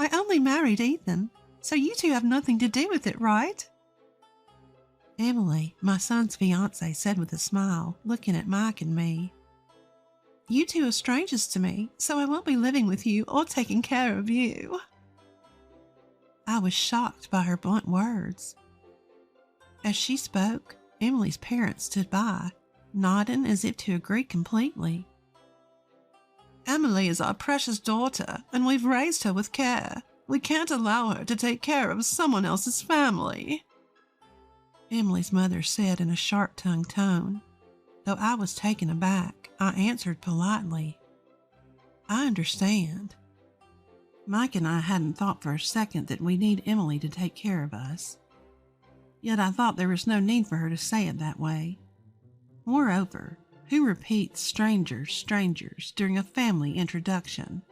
I only married Ethan, so you two have nothing to do with it, right? Emily, my son's fiancée, said with a smile, looking at Mike and me. You two are strangers to me, so I won't be living with you or taking care of you. I was shocked by her blunt words. As she spoke, Emily's parents stood by, nodding as if to agree completely. Emily is our precious daughter, and we've raised her with care. We can't allow her to take care of someone else's family, Emily's mother said in a sharp-tongued tone. Though I was taken aback, I answered politely, I understand. Mike and I hadn't thought for a second that we need Emily to take care of us. Yet I thought there was no need for her to say it that way. Moreover, who repeats strangers during a family introduction?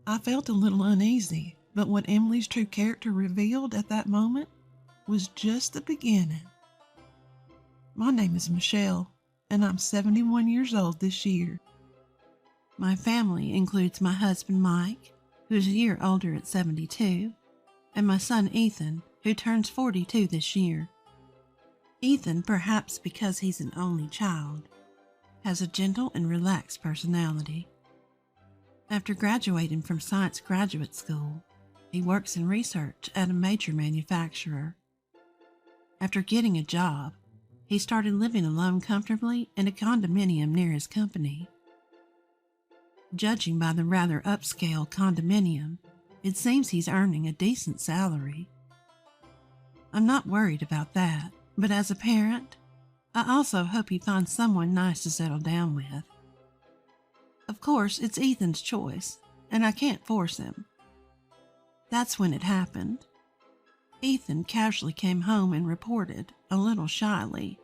I felt a little uneasy, but what Emily's true character revealed at that moment was just the beginning. My name is Michelle, and I'm 71 years old this year. My family includes my husband Mike, who's a year older at 72, and my son Ethan, who turns 42 this year. Ethan, perhaps because he's an only child, has a gentle and relaxed personality. After graduating from science graduate school, he works in research at a major manufacturer. After getting a job, he started living alone comfortably in a condominium near his company. Judging by the rather upscale condominium, it seems he's earning a decent salary. I'm not worried about that, but as a parent, I also hope he finds someone nice to settle down with. Of course, it's Ethan's choice, and I can't force him. That's when it happened. Ethan casually came home and reported, a little shyly,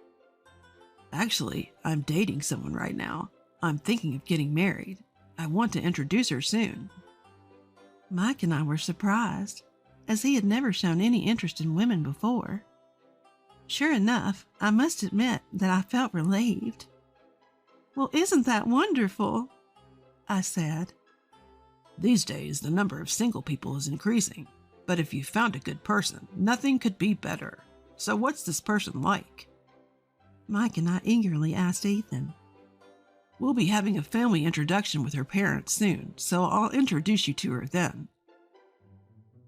Actually, I'm dating someone right now. I'm thinking of getting married. I want to introduce her soon. Mike and I were surprised, as he had never shown any interest in women before. Sure enough, I must admit that I felt relieved. Well, isn't that wonderful? I said. These days, the number of single people is increasing, but if you found a good person, nothing could be better. So what's this person like? Mike and I eagerly asked Ethan. We'll be having a family introduction with her parents soon, so I'll introduce you to her then.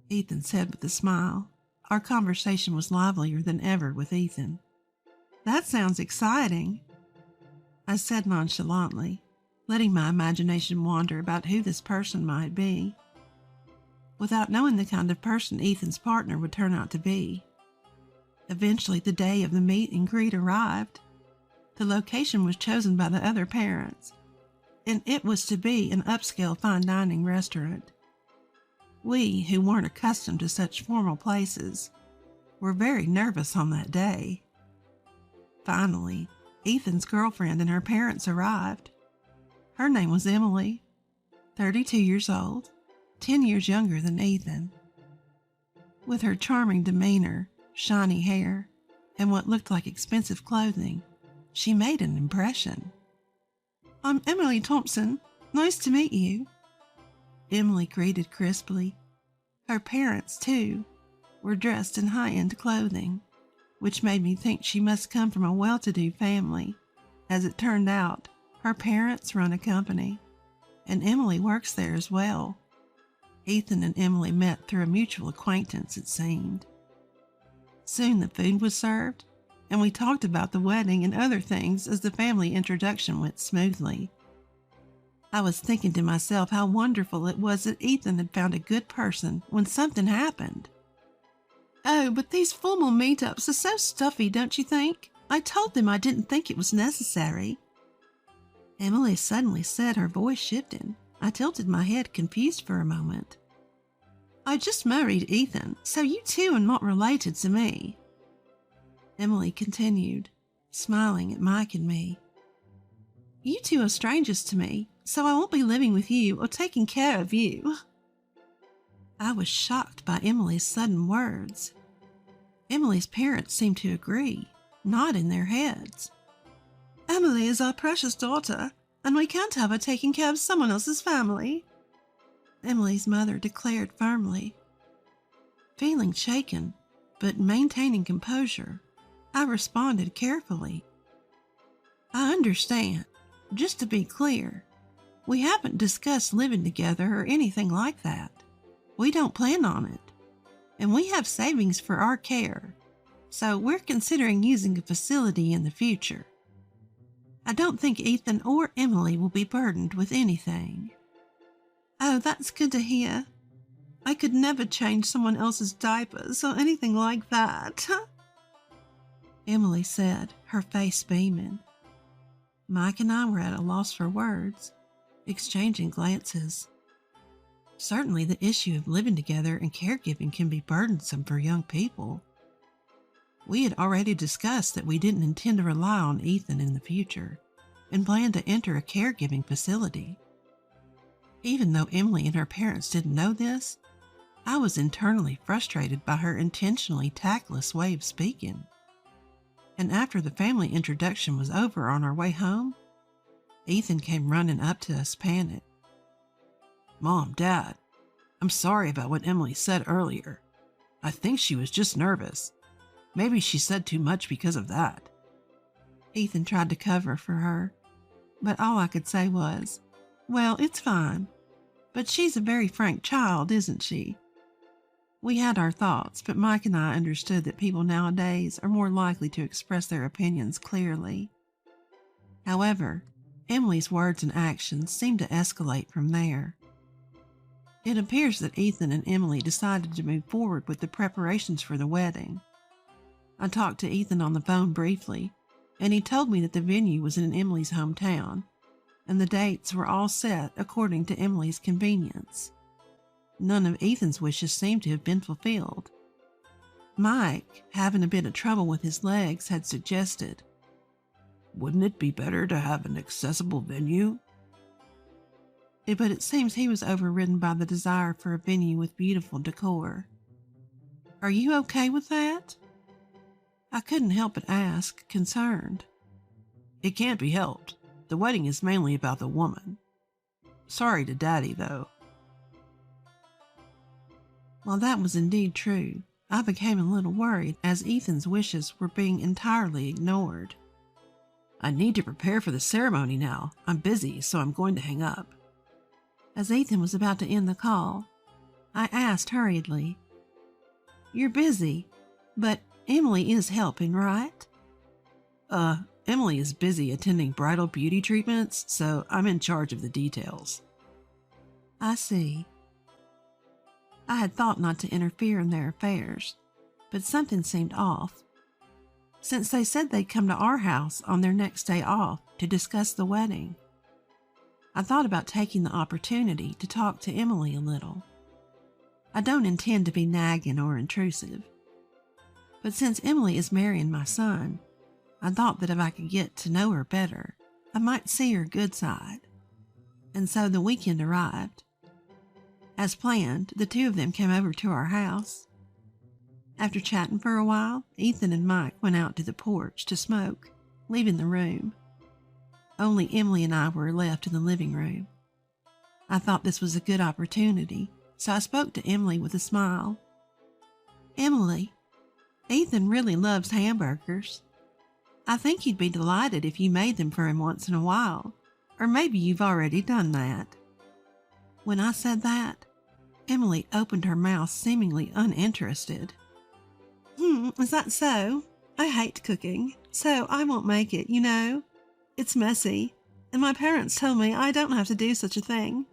Ethan said with a smile. Our conversation was livelier than ever with Ethan. That sounds exciting, I said nonchalantly, letting my imagination wander about who this person might be, without knowing the kind of person Ethan's partner would turn out to be. Eventually, the day of the meet and greet arrived. The location was chosen by the other parents, and it was to be an upscale fine dining restaurant. We, who weren't accustomed to such formal places, were very nervous on that day. Finally, Ethan's girlfriend and her parents arrived. Her name was Emily, 32 years old, 10 years younger than Ethan. With her charming demeanor, shiny hair, and what looked like expensive clothing, she made an impression. I'm Emily Thompson. Nice to meet you, Emily greeted crisply. Her parents, too, were dressed in high-end clothing, which made me think she must come from a well-to-do family. As it turned out, her parents run a company, and Emily works there as well. Ethan and Emily met through a mutual acquaintance, it seemed. Soon the food was served, and we talked about the wedding and other things as the family introduction went smoothly. I was thinking to myself how wonderful it was that Ethan had found a good person when something happened. Oh, but these formal meetups are so stuffy, don't you think? I told them I didn't think it was necessary. Emily suddenly said, her voice shifting. I tilted my head, confused for a moment. I just married Ethan, so you two are not related to me, Emily continued, smiling at Mike and me. You two are strangers to me, so I won't be living with you or taking care of you. I was shocked by Emily's sudden words. Emily's parents seemed to agree, nodding their heads. Emily is our precious daughter, and we can't have her taking care of someone else's family, Emily's mother declared firmly. Feeling shaken, but maintaining composure, I responded carefully. I understand. Just to be clear, we haven't discussed living together or anything like that. We don't plan on it. And we have savings for our care, so we're considering using a facility in the future. I don't think Ethan or Emily will be burdened with anything. Oh, that's good to hear. I could never change someone else's diapers or anything like that, Emily said, her face beaming. Mike and I were at a loss for words, exchanging glances. Certainly the issue of living together and caregiving can be burdensome for young people. We had already discussed that we didn't intend to rely on Ethan in the future and planned to enter a caregiving facility. Even though Emily and her parents didn't know this, I was internally frustrated by her intentionally tactless way of speaking. And after the family introduction was over on our way home, Ethan came running up to us panicked. Mom, Dad, I'm sorry about what Emily said earlier. I think she was just nervous. Maybe she said too much because of that. Ethan tried to cover for her, but all I could say was, well, it's fine. But she's a very frank child, isn't she? We had our thoughts, but Mike and I understood that people nowadays are more likely to express their opinions clearly. However, Emily's words and actions seemed to escalate from there. It appears that Ethan and Emily decided to move forward with the preparations for the wedding. I talked to Ethan on the phone briefly, and he told me that the venue was in Emily's hometown, and the dates were all set according to Emily's convenience. None of Ethan's wishes seemed to have been fulfilled. Mike, having a bit of trouble with his legs, had suggested, "Wouldn't it be better to have an accessible venue?" But it seems he was overridden by the desire for a venue with beautiful decor. Are you okay with that? I couldn't help but ask, concerned. It can't be helped. The wedding is mainly about the woman. Sorry to Daddy, though. While that was indeed true, I became a little worried as Ethan's wishes were being entirely ignored. I need to prepare for the ceremony now. I'm busy, so I'm going to hang up. As Ethan was about to end the call, I asked hurriedly, You're busy, but Emily is helping, right? Emily is busy attending bridal beauty treatments, so I'm in charge of the details. I see. I had thought not to interfere in their affairs, but something seemed off. Since they said they'd come to our house on their next day off to discuss the wedding, I thought about taking the opportunity to talk to Emily a little. I don't intend to be nagging or intrusive, but since Emily is marrying my son, I thought that if I could get to know her better, I might see her good side. And so the weekend arrived. As planned, the two of them came over to our house. After chatting for a while, Ethan and Mike went out to the porch to smoke, leaving the room. Only Emily and I were left in the living room. I thought this was a good opportunity, so I spoke to Emily with a smile. Emily, Ethan really loves hamburgers. I think he'd be delighted if you made them for him once in a while, or maybe you've already done that. When I said that, Emily opened her mouth seemingly uninterested. Is that so? I hate cooking, so I won't make it, you know. It's messy, and my parents told me I don't have to do such a thing.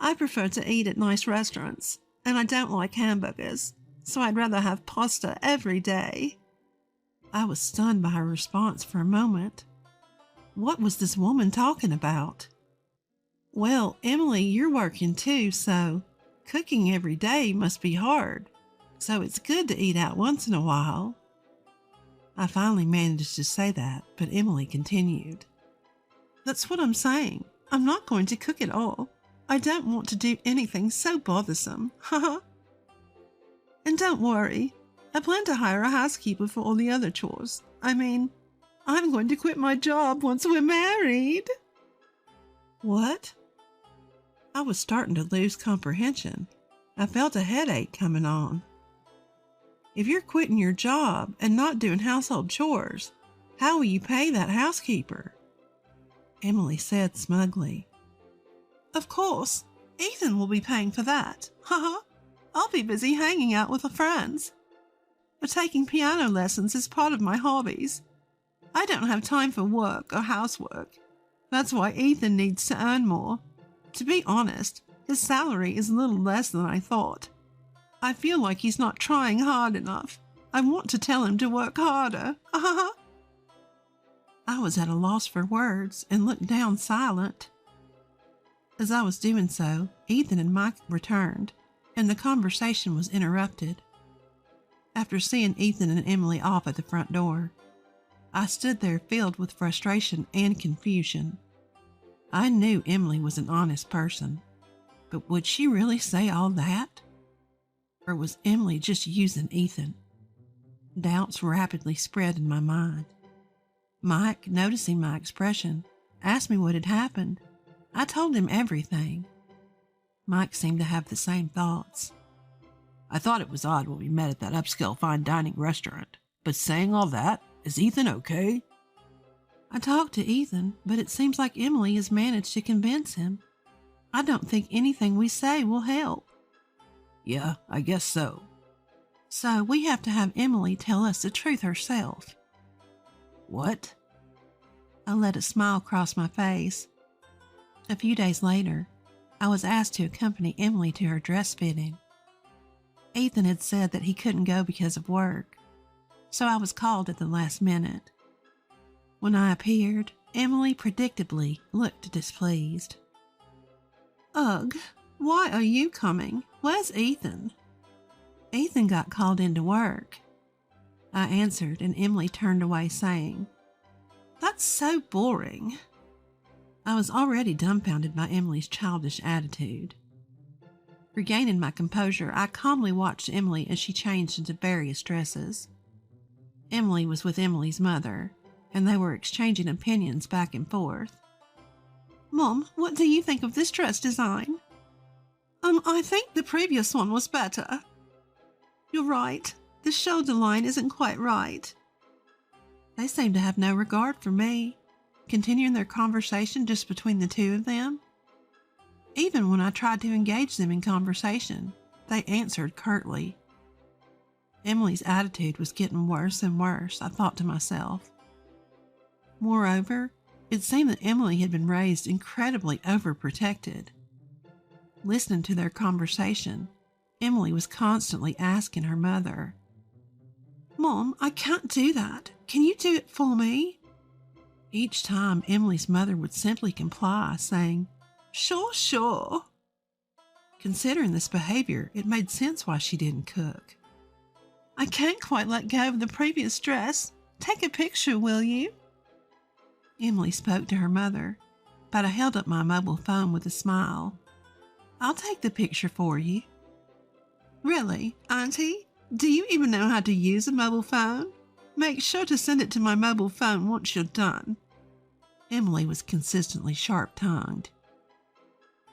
I prefer to eat at nice restaurants, and I don't like hamburgers, so I'd rather have pasta every day. I was stunned by her response for a moment. What was this woman talking about? Well, Emily, you're working too, so cooking every day must be hard. So it's good to eat out once in a while. I finally managed to say that, but Emily continued. That's what I'm saying. I'm not going to cook at all. I don't want to do anything so bothersome. Haha. And don't worry. I plan to hire a housekeeper for all the other chores. I mean, I'm going to quit my job once we're married. What? I was starting to lose comprehension. I felt a headache coming on. If you're quitting your job and not doing household chores, how will you pay that housekeeper? Emily said smugly. Of course, Ethan will be paying for that. Haha, I'll be busy hanging out with the friends. But taking piano lessons is part of my hobbies. I don't have time for work or housework. That's why Ethan needs to earn more. To be honest, his salary is a little less than I thought. I feel like he's not trying hard enough. I want to tell him to work harder. I was at a loss for words and looked down silent. As I was doing so, Ethan and Mike returned, and the conversation was interrupted. After seeing Ethan and Emily off at the front door, I stood there filled with frustration and confusion. I knew Emily was an honest person, but would she really say all that? Or was Emily just using Ethan? Doubts rapidly spread in my mind. Mike, noticing my expression, asked me what had happened. I told him everything. Mike seemed to have the same thoughts. I thought it was odd when we met at that upscale fine dining restaurant, but saying all that, is Ethan okay? I talked to Ethan, but it seems like Emily has managed to convince him. I don't think anything we say will help. Yeah, I guess so. So we have to have Emily tell us the truth herself. What? I let a smile cross my face. A few days later, I was asked to accompany Emily to her dress fitting. Ethan had said that he couldn't go because of work, so I was called at the last minute. When I appeared, Emily predictably looked displeased. Ugh, why are you coming? Where's Ethan? Ethan got called into work. I answered, and Emily turned away saying, That's so boring. I was already dumbfounded by Emily's childish attitude. Regaining my composure, I calmly watched Emily as she changed into various dresses. Emily was with Emily's mother, and they were exchanging opinions back and forth. Mom, what do you think of this dress design? I think the previous one was better. You're right. The shoulder line isn't quite right. They seem to have no regard for me, continuing their conversation just between the two of them. Even when I tried to engage them in conversation, they answered curtly. Emily's attitude was getting worse and worse, I thought to myself. Moreover, it seemed that Emily had been raised incredibly overprotected. Listening to their conversation, Emily was constantly asking her mother, Mom, I can't do that. Can you do it for me? Each time, Emily's mother would simply comply, saying, Sure. Considering this behavior, it made sense why she didn't cook. I can't quite let go of the previous dress. Take a picture, will you? Emily spoke to her mother, but I held up my mobile phone with a smile. I'll take the picture for you. Really, Auntie? Do you even know how to use a mobile phone? Make sure to send it to my mobile phone once you're done. Emily was consistently sharp-tongued.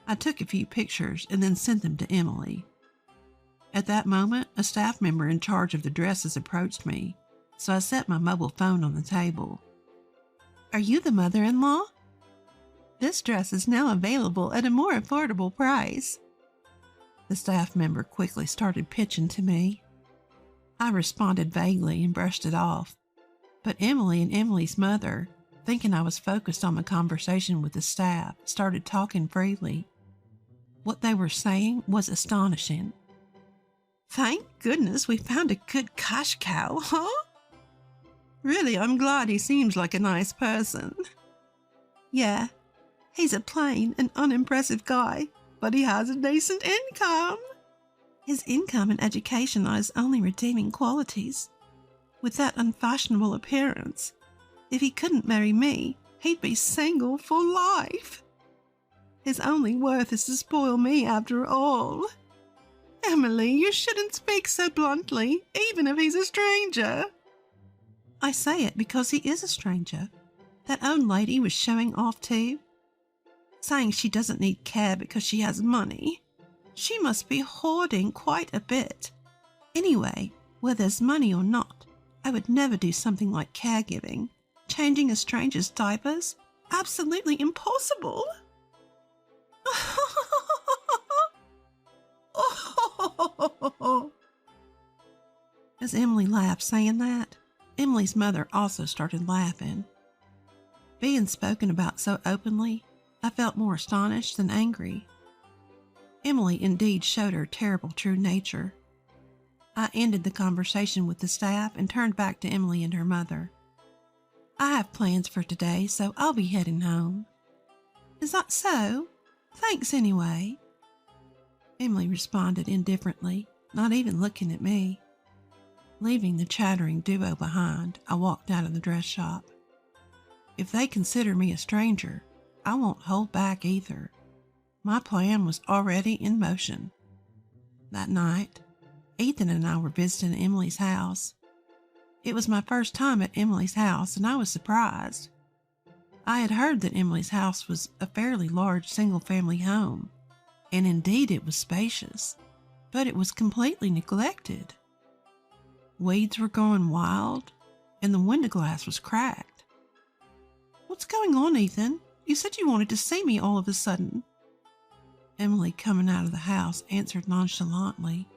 I took a few pictures and then sent them to Emily. At that moment, a staff member in charge of the dresses approached me, so I set my mobile phone on the table. Are you the mother-in-law? This dress is now available at a more affordable price. The staff member quickly started pitching to me. I responded vaguely and brushed it off, but Emily and Emily's mother, thinking I was focused on the conversation with the staff, started talking freely. What they were saying was astonishing. Thank goodness we found a good cash cow, huh? Really, I'm glad he seems like a nice person. Yeah, he's a plain and unimpressive guy, but he has a decent income. His income and education are his only redeeming qualities. With that unfashionable appearance, if he couldn't marry me, he'd be single for life. His only worth is to spoil me after all. Emily, you shouldn't speak so bluntly, even if he's a stranger. I say it because he is a stranger. That old lady was showing off too. saying she doesn't need care because she has money. She must be hoarding quite a bit. Anyway, whether there's money or not, I would never do something like caregiving. Changing a stranger's diapers? Absolutely impossible. As Emily laughed saying that, Emily's mother also started laughing. Being spoken about so openly, I felt more astonished than angry. Emily indeed showed her terrible true nature. I ended the conversation with the staff and turned back to Emily and her mother. I have plans for today, so I'll be heading home. Is that so? Thanks anyway. Emily responded indifferently, not even looking at me. Leaving the chattering duo behind, I walked out of the dress shop. If they consider me a stranger, I won't hold back either. My plan was already in motion. That night, Ethan and I were visiting Emily's house. It was my first time at Emily's house, and I was surprised. I had heard that Emily's house was a fairly large single-family home, and indeed it was spacious, but it was completely neglected. Weeds were growing wild, and the window glass was cracked. What's going on, Ethan? You said you wanted to see me all of a sudden. Emily, coming out of the house, answered nonchalantly.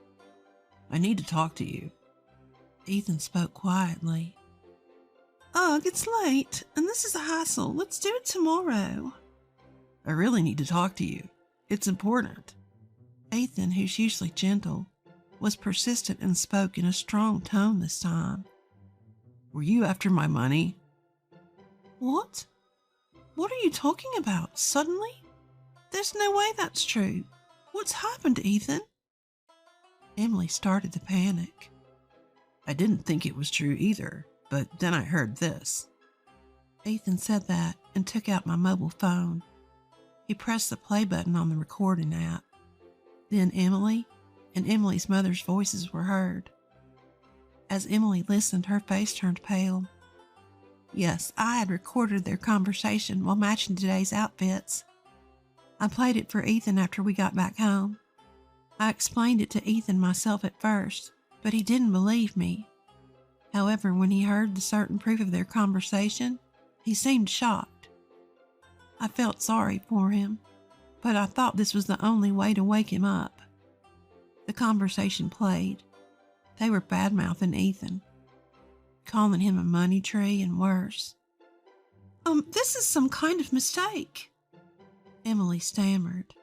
I need to talk to you. Ethan spoke quietly. Ugh, it's late, and this is a hassle. Let's do it tomorrow. I really need to talk to you. It's important. Ethan, who's usually gentle, was persistent and spoke in a strong tone this time. Were you after my money? What? What are you talking about? Suddenly? There's no way that's true. What's happened, Ethan? Emily started to panic. I didn't think it was true either, but then I heard this. Ethan said that and took out my mobile phone. He pressed the play button on the recording app. Then Emily and Emily's mother's voices were heard. As Emily listened, her face turned pale. Yes, I had recorded their conversation while matching today's outfits. I played it for Ethan after we got back home. I explained it to Ethan myself at first, but he didn't believe me. However, when he heard the certain proof of their conversation, he seemed shocked. I felt sorry for him, but I thought this was the only way to wake him up. The conversation played. They were bad-mouthing Ethan, calling him a money tree and worse. This is some kind of mistake, Emily stammered.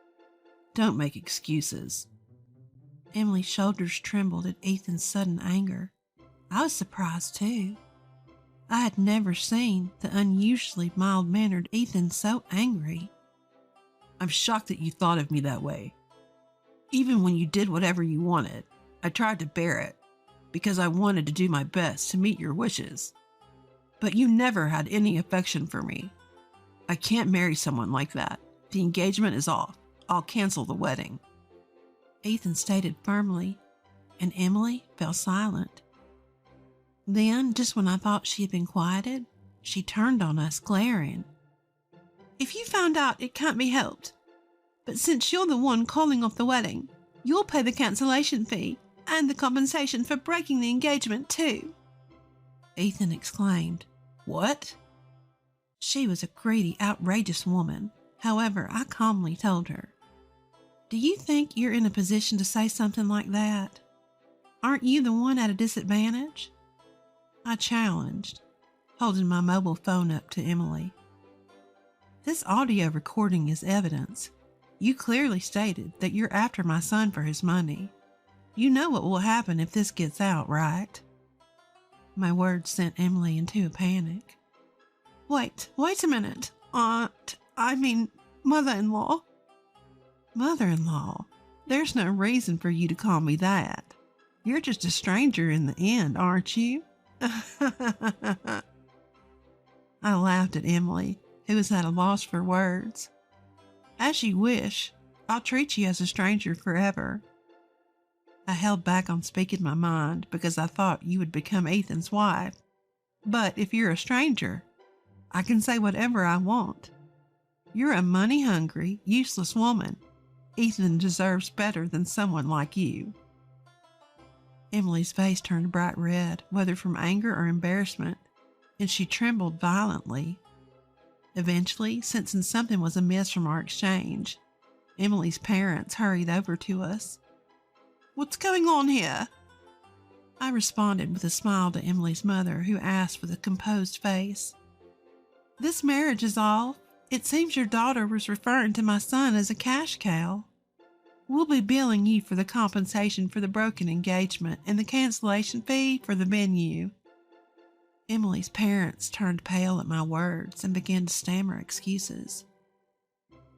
Don't make excuses. Emily's shoulders trembled at Ethan's sudden anger. I was surprised too. I had never seen the unusually mild-mannered Ethan so angry. I'm shocked that you thought of me that way. Even when you did whatever you wanted, I tried to bear it, because I wanted to do my best to meet your wishes. But you never had any affection for me. I can't marry someone like that. The engagement is off. I'll cancel the wedding. Ethan stated firmly, and Emily fell silent. Then, just when I thought she had been quieted, she turned on us, glaring. If you found out, it can't be helped. But since you're the one calling off the wedding, you'll pay the cancellation fee and the compensation for breaking the engagement too. Ethan exclaimed. What? She was a greedy, outrageous woman. However, I calmly told her, do you think you're in a position to say something like that? Aren't you the one at a disadvantage? I challenged, holding my mobile phone up to Emily. This audio recording is evidence. You clearly stated that you're after my son for his money. You know what will happen if this gets out, right? My words sent Emily into a panic. Wait a minute. Mother-in-law. Mother-in-law? There's no reason for you to call me that. You're just a stranger in the end, aren't you? I laughed at Emily, who was at a loss for words. As you wish. I'll treat you as a stranger forever. I held back on speaking my mind because I thought you would become Ethan's wife. But if you're a stranger, I can say whatever I want. You're a money-hungry, useless woman. Ethan deserves better than someone like you." Emily's face turned bright red, whether from anger or embarrassment, and she trembled violently. Eventually, sensing something was amiss from our exchange, Emily's parents hurried over to us. "What's going on here?" I responded with a smile to Emily's mother, who asked with a composed face, "This marriage is off. It seems your daughter was referring to my son as a cash cow. We'll be billing you for the compensation for the broken engagement and the cancellation fee for the venue." Emily's parents turned pale at my words and began to stammer excuses.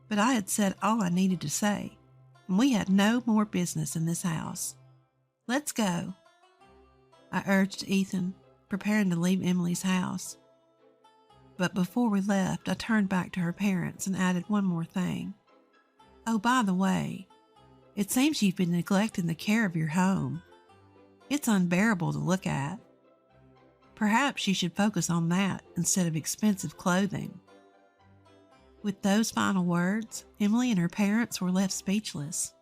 But I had said all I needed to say, and we had no more business in this house. "Let's go," I urged Ethan, preparing to leave Emily's house. But before we left, I turned back to her parents and added one more thing. "Oh, by the way, it seems you've been neglecting the care of your home. It's unbearable to look at. Perhaps you should focus on that instead of expensive clothing." With those final words, Emily and her parents were left speechless.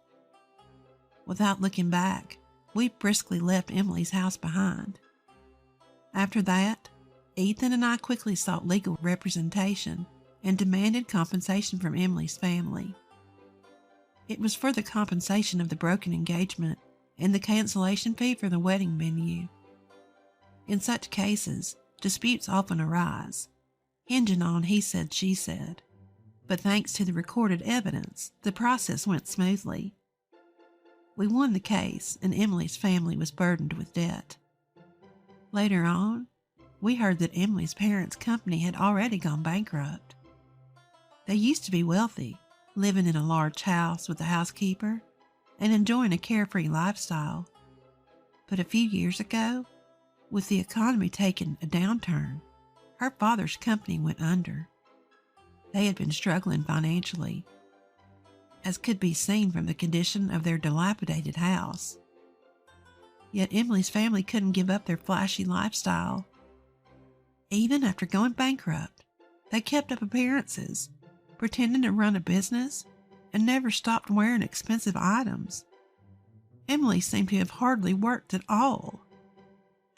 Without looking back, we briskly left Emily's house behind. After that, Ethan and I quickly sought legal representation and demanded compensation from Emily's family. It was for the compensation of the broken engagement and the cancellation fee for the wedding venue. In such cases, disputes often arise, hinging on he said, she said. But thanks to the recorded evidence, the process went smoothly. We won the case, and Emily's family was burdened with debt. Later on, we heard that Emily's parents' company had already gone bankrupt. They used to be wealthy, living in a large house with a housekeeper and enjoying a carefree lifestyle. But a few years ago, with the economy taking a downturn, her father's company went under. They had been struggling financially, as could be seen from the condition of their dilapidated house. Yet Emily's family couldn't give up their flashy lifestyle. Even after going bankrupt, they kept up appearances, pretending to run a business, and never stopped wearing expensive items. Emily seemed to have hardly worked at all.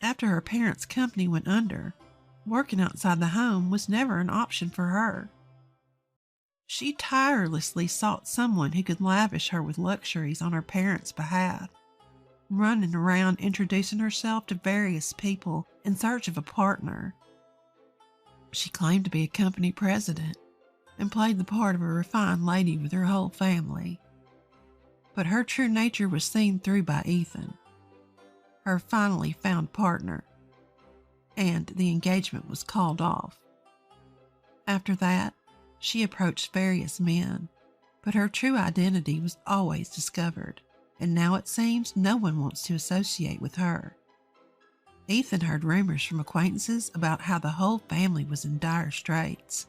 After her parents' company went under, working outside the home was never an option for her. She tirelessly sought someone who could lavish her with luxuries on her parents' behalf, running around introducing herself to various people in search of a partner. She claimed to be a company president and played the part of a refined lady with her whole family. But her true nature was seen through by Ethan, her finally found partner, and the engagement was called off. After that, she approached various men, but her true identity was always discovered, and now it seems no one wants to associate with her. Ethan heard rumors from acquaintances about how the whole family was in dire straits.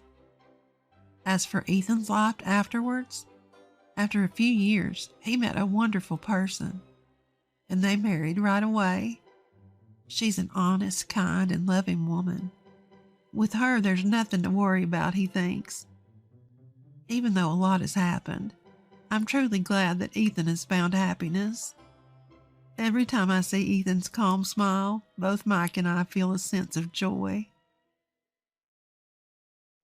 As for Ethan's life afterwards, after a few years, he met a wonderful person, and they married right away. She's an honest, kind, and loving woman. With her, there's nothing to worry about, he thinks. Even though a lot has happened, I'm truly glad that Ethan has found happiness. Every time I see Ethan's calm smile, both Mike and I feel a sense of joy.